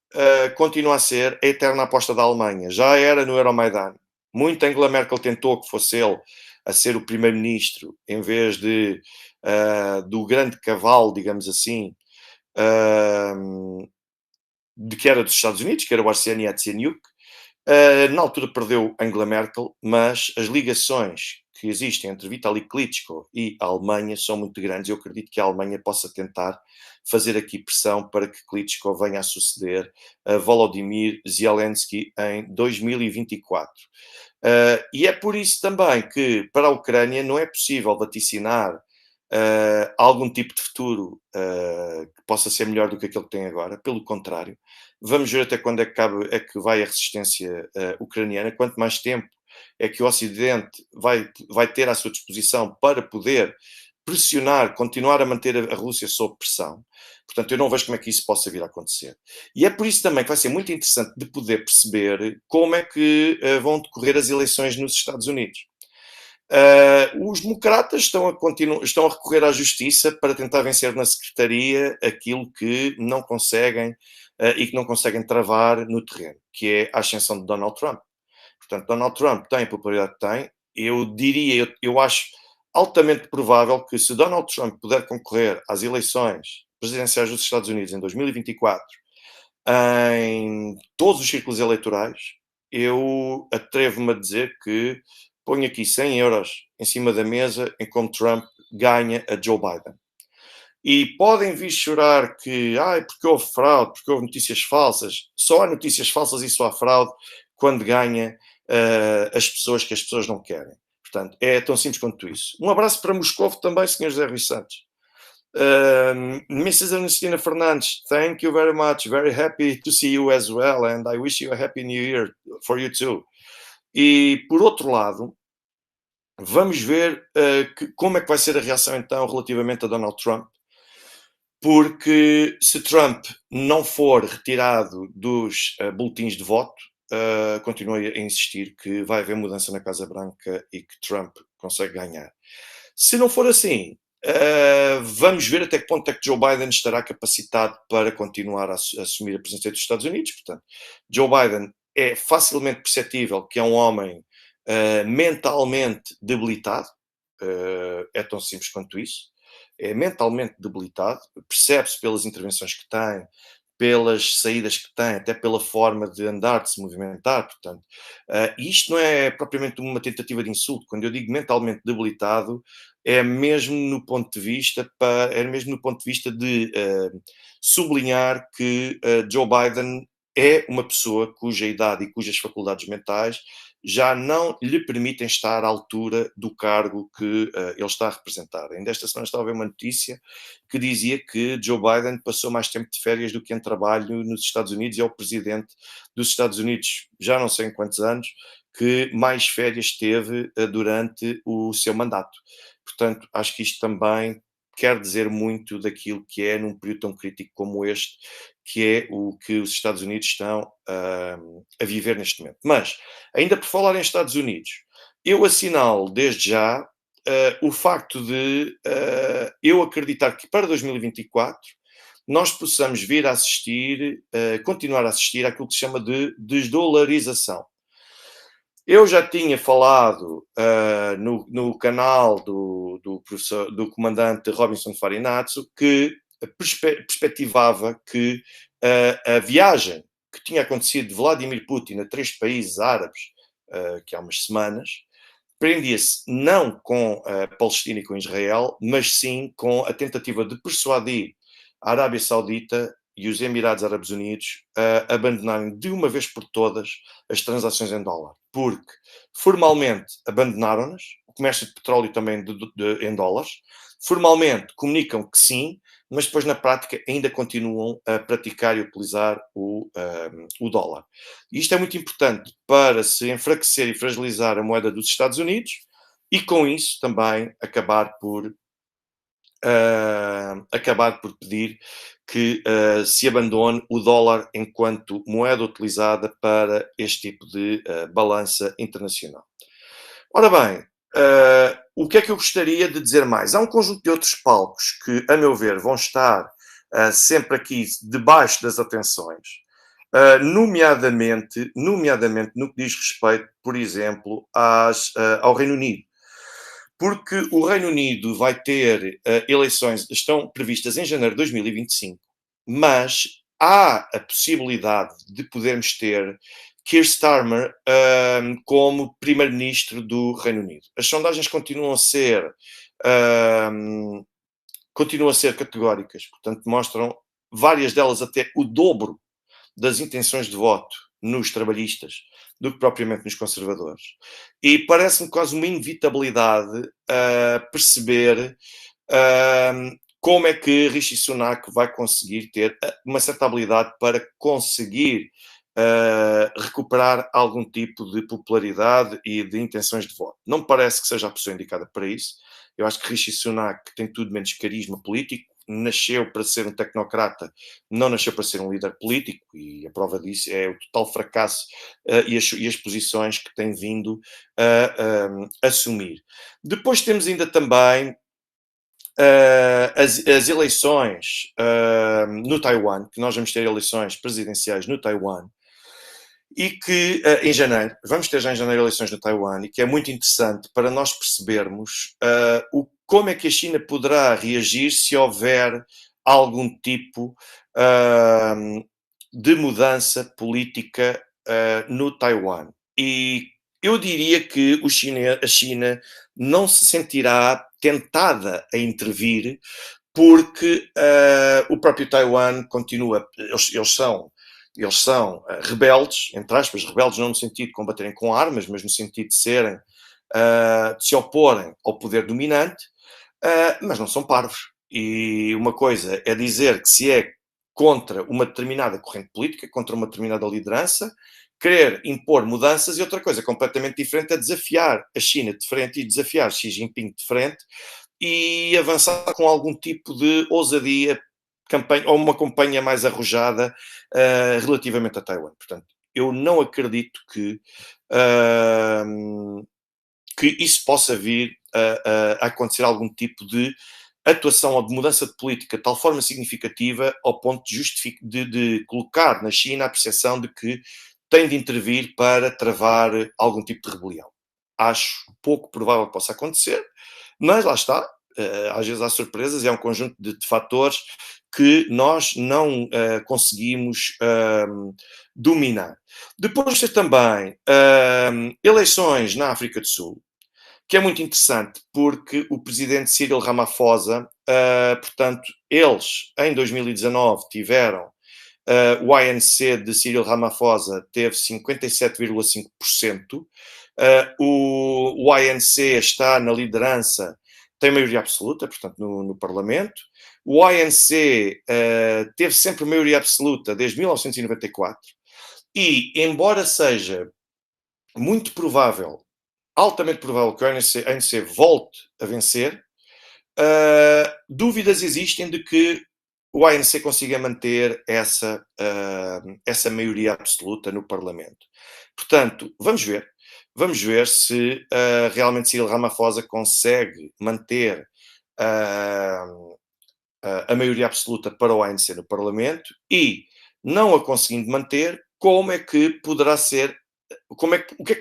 continua a ser a eterna aposta da Alemanha. Já era no Euromaidan. Muito Angela Merkel tentou que fosse ele a ser o primeiro-ministro em vez do grande cavalo, digamos assim, de que era dos Estados Unidos, que era o Arseny Yatsenyuk. Na altura perdeu Angela Merkel, mas as ligações que existem entre Vitaly Klitschko e a Alemanha são muito grandes. Eu acredito que a Alemanha possa tentar fazer aqui pressão para que Klitschko venha a suceder a Volodymyr Zelensky em 2024. E é por isso também que para a Ucrânia não é possível vaticinar algum tipo de futuro que possa ser melhor do que aquele que tem agora. Pelo contrário, Vamos ver até quando é que vai a resistência ucraniana, quanto mais tempo é que o Ocidente vai ter à sua disposição para poder pressionar, continuar a manter a Rússia sob pressão. Portanto, eu não vejo como é que isso possa vir a acontecer. E é por isso também que vai ser muito interessante de poder perceber como é que vão decorrer as eleições nos Estados Unidos. Os democratas estão a recorrer à justiça para tentar vencer na secretaria aquilo que não conseguem e que não conseguem travar no terreno, que é a ascensão de Donald Trump. Portanto, Donald Trump tem a popularidade que tem. Eu diria, eu acho altamente provável que se Donald Trump puder concorrer às eleições presidenciais dos Estados Unidos em 2024 em todos os círculos eleitorais, eu atrevo-me a dizer que ponho aqui 100 euros em cima da mesa em como Trump ganha a Joe Biden. E podem vir chorar que, porque houve fraude, porque houve notícias falsas. Só há notícias falsas e só há fraude quando ganha as pessoas que as pessoas não querem. Portanto, é tão simples quanto isso. Um abraço para Moscou também, Sr. José Rui Santos. Mrs. Ernestina Fernandes, thank you very much. Very happy to see you as well, and I wish you a happy new year for you too. E por outro lado, vamos ver como é que vai ser a reação então relativamente a Donald Trump, porque se Trump não for retirado dos boletins de voto, continuo a insistir que vai haver mudança na Casa Branca e que Trump consegue ganhar. Se não for assim, vamos ver até que ponto é que Joe Biden estará capacitado para continuar a assumir a presidência dos Estados Unidos. Portanto, Joe Biden é facilmente perceptível que é um homem mentalmente debilitado, é tão simples quanto isso. É mentalmente debilitado, percebe-se pelas intervenções que tem, pelas saídas que tem, até pela forma de andar, de se movimentar, portanto. E isto não é propriamente uma tentativa de insulto. Quando eu digo mentalmente debilitado, é mesmo no ponto de vista, de sublinhar que Joe Biden é uma pessoa cuja idade e cujas faculdades mentais já não lhe permitem estar à altura do cargo que ele está a representar. Ainda esta semana estava a ver uma notícia que dizia que Joe Biden passou mais tempo de férias do que em trabalho nos Estados Unidos e é o presidente dos Estados Unidos, já não sei em quantos anos, que mais férias teve durante o seu mandato. Portanto, acho que isto também quer dizer muito daquilo que é num período tão crítico como este, que é o que os Estados Unidos estão a viver neste momento. Mas, ainda por falar em Estados Unidos, eu assinalo desde já o facto de eu acreditar que para 2024 nós possamos vir a assistir, continuar a assistir àquilo que se chama de desdolarização. Eu já tinha falado no canal do comandante Robinson Farinazzo que perspectivava que a viagem que tinha acontecido de Vladimir Putin a 3 países árabes, que há umas semanas, prendia-se não com a Palestina e com Israel, mas sim com a tentativa de persuadir a Arábia Saudita e os Emirados Árabes Unidos a abandonarem de uma vez por todas as transações em dólar. Porque formalmente abandonaram-nas, o comércio de petróleo também em dólares, formalmente comunicam que sim, mas depois na prática ainda continuam a praticar e utilizar o dólar. E isto é muito importante para se enfraquecer e fragilizar a moeda dos Estados Unidos e com isso também acabar por pedir que se abandone o dólar enquanto moeda utilizada para este tipo de balança internacional. Ora bem, o que é que eu gostaria de dizer mais? Há um conjunto de outros palcos que, a meu ver, vão estar sempre aqui debaixo das atenções, nomeadamente no que diz respeito, por exemplo, ao Reino Unido. Porque o Reino Unido vai ter eleições, estão previstas em janeiro de 2025, mas há a possibilidade de podermos ter Keir Starmer como primeiro-ministro do Reino Unido. As sondagens continuam a ser categóricas, portanto mostram várias delas até o dobro das intenções de voto nos trabalhistas do que propriamente nos conservadores. E parece-me quase uma inevitabilidade perceber como é que Rishi Sunak vai conseguir ter uma certa habilidade para conseguir recuperar algum tipo de popularidade e de intenções de voto. Não me parece que seja a pessoa indicada para isso. Eu acho que Rishi Sunak tem tudo menos carisma político, nasceu para ser um tecnocrata, não nasceu para ser um líder político, e a prova disso é o total fracasso e as posições que tem vindo a assumir. Depois temos ainda também as eleições no Taiwan, que nós vamos ter eleições presidenciais no Taiwan, e que em janeiro, vamos ter já em janeiro eleições no Taiwan, e que é muito interessante para nós percebermos como é que a China poderá reagir se houver algum tipo de mudança política no Taiwan. E eu diria que a China não se sentirá tentada a intervir, porque o próprio Taiwan continua, eles são rebeldes, entre aspas, rebeldes não no sentido de combaterem com armas, mas no sentido de serem, de se oporem ao poder dominante, mas não são parvos. E uma coisa é dizer que se é contra uma determinada corrente política, contra uma determinada liderança, querer impor mudanças, e outra coisa completamente diferente é desafiar a China de frente e desafiar Xi Jinping de frente e avançar com algum tipo de ousadia, campanha, ou uma campanha mais arrojada relativamente a Taiwan. Portanto, eu não acredito que isso possa vir a acontecer algum tipo de atuação ou de mudança de política de tal forma significativa ao ponto de colocar na China a percepção de que tem de intervir para travar algum tipo de rebelião. Acho pouco provável que possa acontecer, mas lá está. Às vezes há surpresas e há um conjunto de fatores que nós não conseguimos dominar. Depois ter também eleições na África do Sul, que é muito interessante, porque o presidente Cyril Ramaphosa, portanto, eles em 2019 tiveram, o ANC de Cyril Ramaphosa teve 57,5%, o ANC está na liderança, tem maioria absoluta, portanto, no Parlamento. O ANC teve sempre maioria absoluta desde 1994 e, embora seja muito provável, altamente provável que o ANC volte a vencer, dúvidas existem de que o ANC consiga manter essa maioria absoluta no Parlamento. Portanto, vamos ver. Vamos ver se realmente Cyril Ramaphosa consegue manter a maioria absoluta para o ANC no Parlamento e, não a conseguindo manter, como é que poderá ser,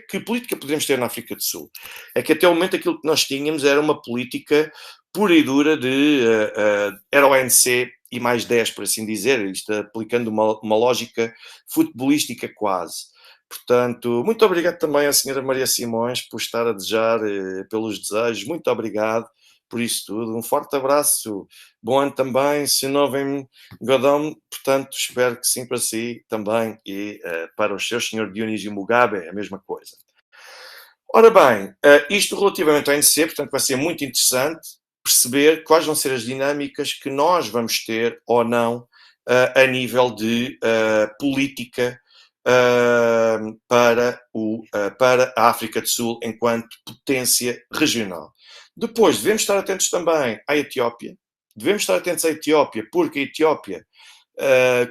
que política poderíamos ter na África do Sul? É que até o momento aquilo que nós tínhamos era uma política pura e dura era o ANC e mais 10, por assim dizer, isto aplicando uma lógica futebolística quase. Portanto, muito obrigado também à senhora Maria Simões por estar a desejar pelos desejos. Muito obrigado por isso tudo. Um forte abraço. Bom ano também. Se não vem Godão, portanto, espero que sim para si também e para os seus, senhor Dionísio Mugabe, a mesma coisa. Ora bem, isto relativamente ao ANC, portanto, vai ser muito interessante perceber quais vão ser as dinâmicas que nós vamos ter ou não a nível de política para a África do Sul enquanto potência regional. Depois, devemos estar atentos também à Etiópia. Devemos estar atentos à Etiópia, porque a Etiópia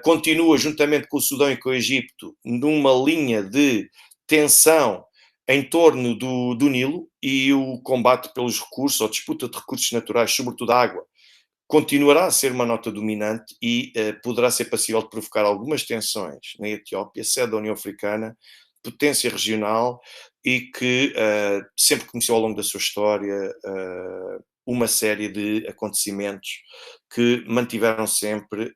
continua, juntamente com o Sudão e com o Egito, numa linha de tensão em torno do Nilo, e o combate pelos recursos, ou disputa de recursos naturais, sobretudo a água, continuará a ser uma nota dominante e poderá ser passível de provocar algumas tensões na Etiópia, sede da União Africana, potência regional, e que sempre conheceu ao longo da sua história uma série de acontecimentos que mantiveram sempre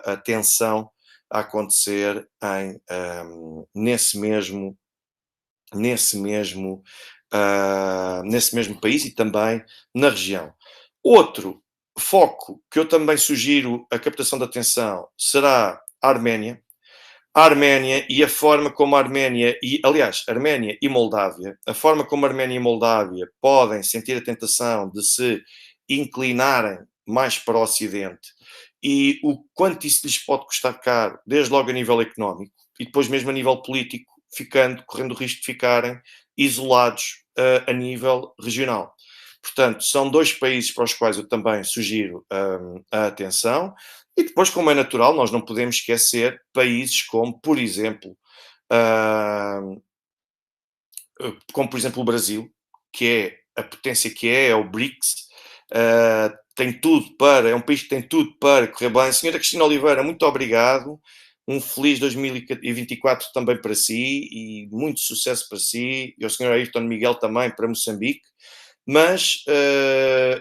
a tensão a acontecer nesse mesmo país e também na região. Outro foco que eu também sugiro a captação de atenção será a Arménia. A Arménia e a forma como a Arménia Arménia e Moldávia, a forma como a Arménia e Moldávia podem sentir a tentação de se inclinarem mais para o Ocidente e o quanto isso lhes pode custar caro, desde logo a nível económico e depois mesmo a nível político, correndo o risco de ficarem isolados a nível regional. Portanto, são dois países para os quais eu também sugiro a atenção. E depois, como é natural, nós não podemos esquecer países uh, como por exemplo o Brasil, que é a potência que é o BRICS, tem tudo para, é um país que tem tudo para correr bem. Senhora Cristina Oliveira, muito obrigado. Um feliz 2024 também para si e muito sucesso para si e ao senhor Ayrton Miguel também para Moçambique. Mas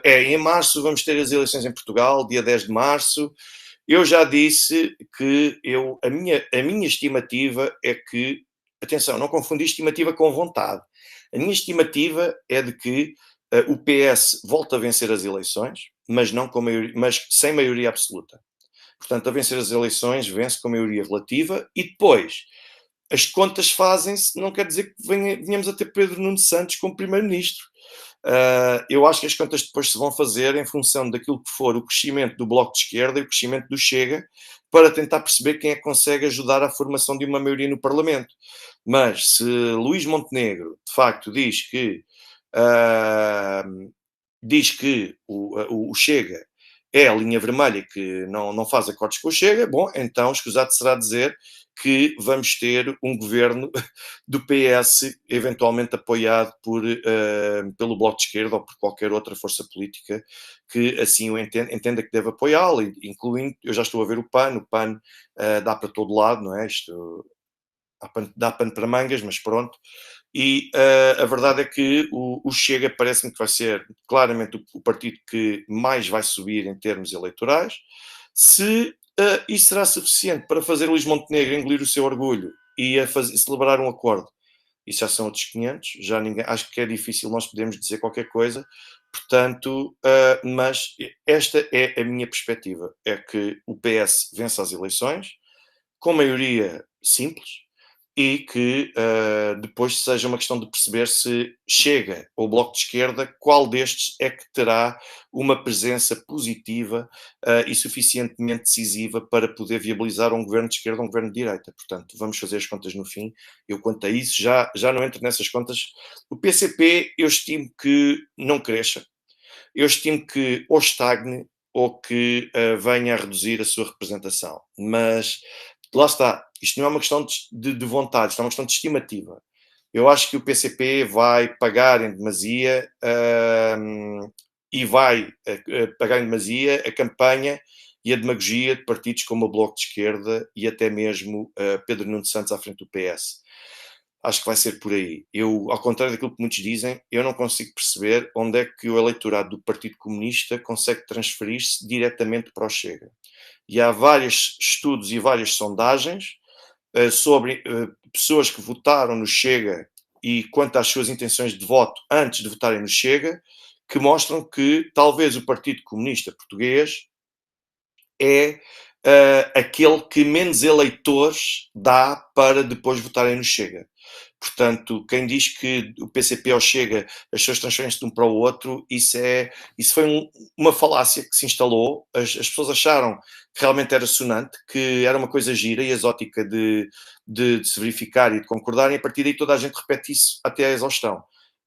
em março vamos ter as eleições em Portugal, dia 10 de março. Eu já disse que a minha estimativa é que, atenção, não confundir estimativa com vontade. A minha estimativa é de que o PS volta a vencer as eleições, mas, não com maioria, mas sem maioria absoluta. Portanto, a vencer as eleições, vence com maioria relativa e depois as contas fazem-se, não quer dizer que venhamos a ter Pedro Nuno Santos como primeiro-ministro. Eu acho que as contas depois se vão fazer em função daquilo que for o crescimento do Bloco de Esquerda e o crescimento do Chega, para tentar perceber quem é que consegue ajudar à formação de uma maioria no Parlamento. Mas se Luís Montenegro, de facto, diz que o Chega é a linha vermelha que não faz acordos com o Chega, bom, então escusado será dizer que vamos ter um governo do PS, eventualmente apoiado pelo Bloco de Esquerda ou por qualquer outra força política que assim o entenda que deve apoiá-lo, incluindo, eu já estou a ver o PAN dá para todo lado, não é? Isto dá pano para mangas, mas pronto. E a verdade é que o Chega parece-me que vai ser claramente o partido que mais vai subir em termos eleitorais. Se isso será suficiente para fazer Luís Montenegro engolir o seu orgulho e celebrar um acordo, isso já são outros 500, já ninguém, acho que é difícil nós podermos dizer qualquer coisa, portanto, mas esta é a minha perspectiva, é que o PS vença as eleições, com maioria simples, e que depois seja uma questão de perceber se Chega ou Bloco de Esquerda, qual destes é que terá uma presença positiva e suficientemente decisiva para poder viabilizar um governo de esquerda ou um governo de direita. Portanto, vamos fazer as contas no fim. Eu, quanto a isso, já não entro nessas contas. O PCP, eu estimo que não cresça. Eu estimo que ou estagne ou que venha a reduzir a sua representação. Mas lá está, isto não é uma questão de vontade, isto é uma questão de estimativa. Eu acho que o PCP vai pagar em demasia e vai pagar em demasia a campanha e a demagogia de partidos como o Bloco de Esquerda e até mesmo Pedro Nuno Santos à frente do PS. Acho que vai ser por aí. Eu, ao contrário daquilo que muitos dizem, eu não consigo perceber onde é que o eleitorado do Partido Comunista consegue transferir-se diretamente para o Chega. E há vários estudos e várias sondagens sobre pessoas que votaram no Chega e quanto às suas intenções de voto antes de votarem no Chega, que mostram que talvez o Partido Comunista Português é aquele que menos eleitores dá para depois votarem no Chega. Portanto, quem diz que o PCP ou Chega as suas transferências de um para o outro, isso foi uma falácia que se instalou. As pessoas acharam que realmente era sonante, que era uma coisa gira e exótica de se verificar e de concordar, e a partir daí toda a gente repete isso até à exaustão.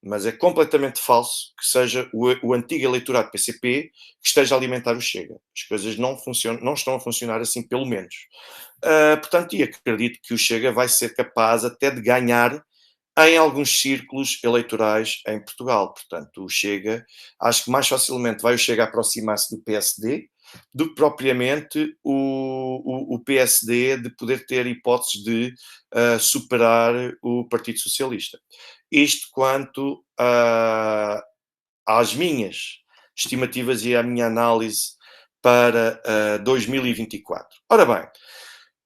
Mas é completamente falso que seja o antigo eleitorado PCP que esteja a alimentar o Chega. As coisas não estão a funcionar assim, pelo menos. Portanto, e acredito que o Chega vai ser capaz até de ganhar em alguns círculos eleitorais em Portugal. Portanto, o Chega, acho que mais facilmente vai o Chega aproximar-se do PSD do que propriamente o PSD de poder ter hipóteses de superar o Partido Socialista. Isto quanto às minhas estimativas e à minha análise para 2024. Ora bem,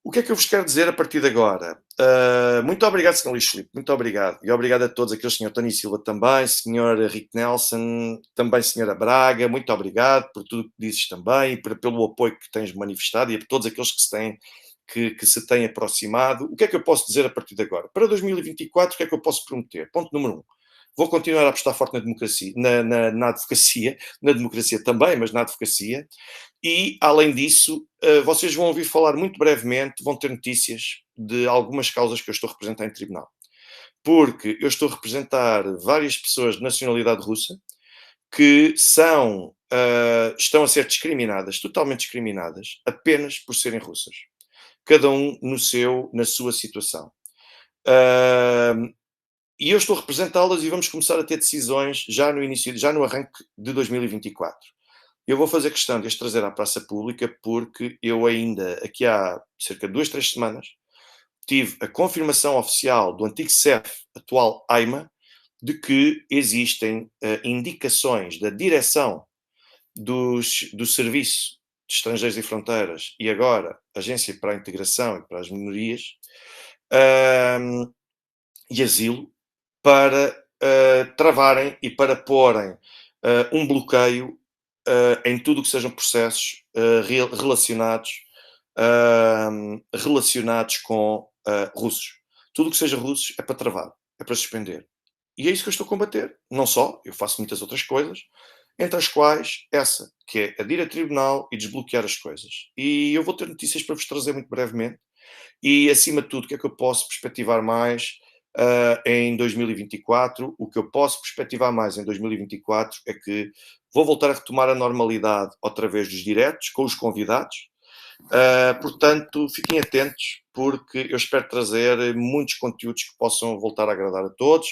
o que é que eu vos quero dizer a partir de agora? Muito obrigado, Sr. Luís Filipe, muito obrigado. E obrigado a todos aqueles, Sr. Tony Silva também, Sr. Rick Nelson, também Sra. Braga, muito obrigado por tudo que dizes também, e pelo apoio que tens manifestado e a todos aqueles que se têm aproximado. O que é que eu posso dizer a partir de agora? Para 2024, o que é que eu posso prometer? Ponto número 1. Vou continuar a apostar forte na democracia, na advocacia, na democracia também, mas na advocacia. E, além disso, vocês vão ouvir falar muito brevemente, vão ter notícias de algumas causas que eu estou a representar em tribunal. Porque eu estou a representar várias pessoas de nacionalidade russa que estão a ser discriminadas, totalmente discriminadas, apenas por serem russas. Cada um na sua situação. Uh, e eu estou a representá-las e vamos começar a ter decisões já no início, já no arranque de 2024. Eu vou fazer questão de as trazer à praça pública porque eu ainda, aqui há cerca de 2, 3 semanas, tive a confirmação oficial do antigo CEF, atual AIMA, de que existem indicações da direção do Serviço de Estrangeiros e Fronteiras e agora Agência para a Integração e para as Minorias e Asilo para travarem e para porem um bloqueio em tudo o que sejam processos relacionados com russos. Tudo o que seja russos é para travar, é para suspender. E é isso que eu estou a combater. Não só, eu faço muitas outras coisas, entre as quais essa, que é a de ir a tribunal e desbloquear as coisas. E eu vou ter notícias para vos trazer muito brevemente. E, acima de tudo, o que é que eu posso perspectivar mais em 2024? O que eu posso perspectivar mais em 2024 é que vou voltar a retomar a normalidade outra vez dos diretos, com os convidados. Portanto, fiquem atentos, porque eu espero trazer muitos conteúdos que possam voltar a agradar a todos.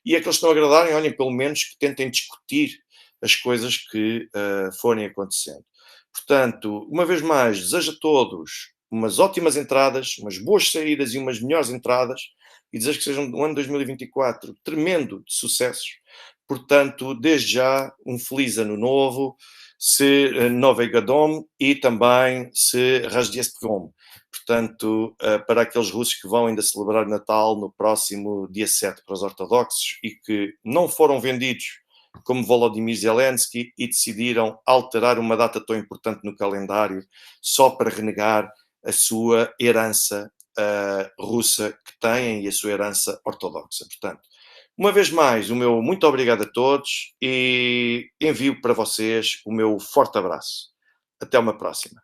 E aqueles que não agradarem, olhem, pelo menos que tentem discutir as coisas que forem acontecendo. Portanto, uma vez mais, desejo a todos umas ótimas entradas, umas boas saídas e umas melhores entradas, e desejo que seja um ano 2024 tremendo de sucessos. Portanto, desde já, um feliz ano novo, se Nový Gadom e também se Rождеством. Portanto, para aqueles russos que vão ainda celebrar Natal no próximo dia 7 para os ortodoxos e que não foram vendidos como Volodymyr Zelensky e decidiram alterar uma data tão importante no calendário só para renegar a sua herança russa que têm e a sua herança ortodoxa. Portanto, uma vez mais, o meu muito obrigado a todos e envio para vocês o meu forte abraço. Até uma próxima.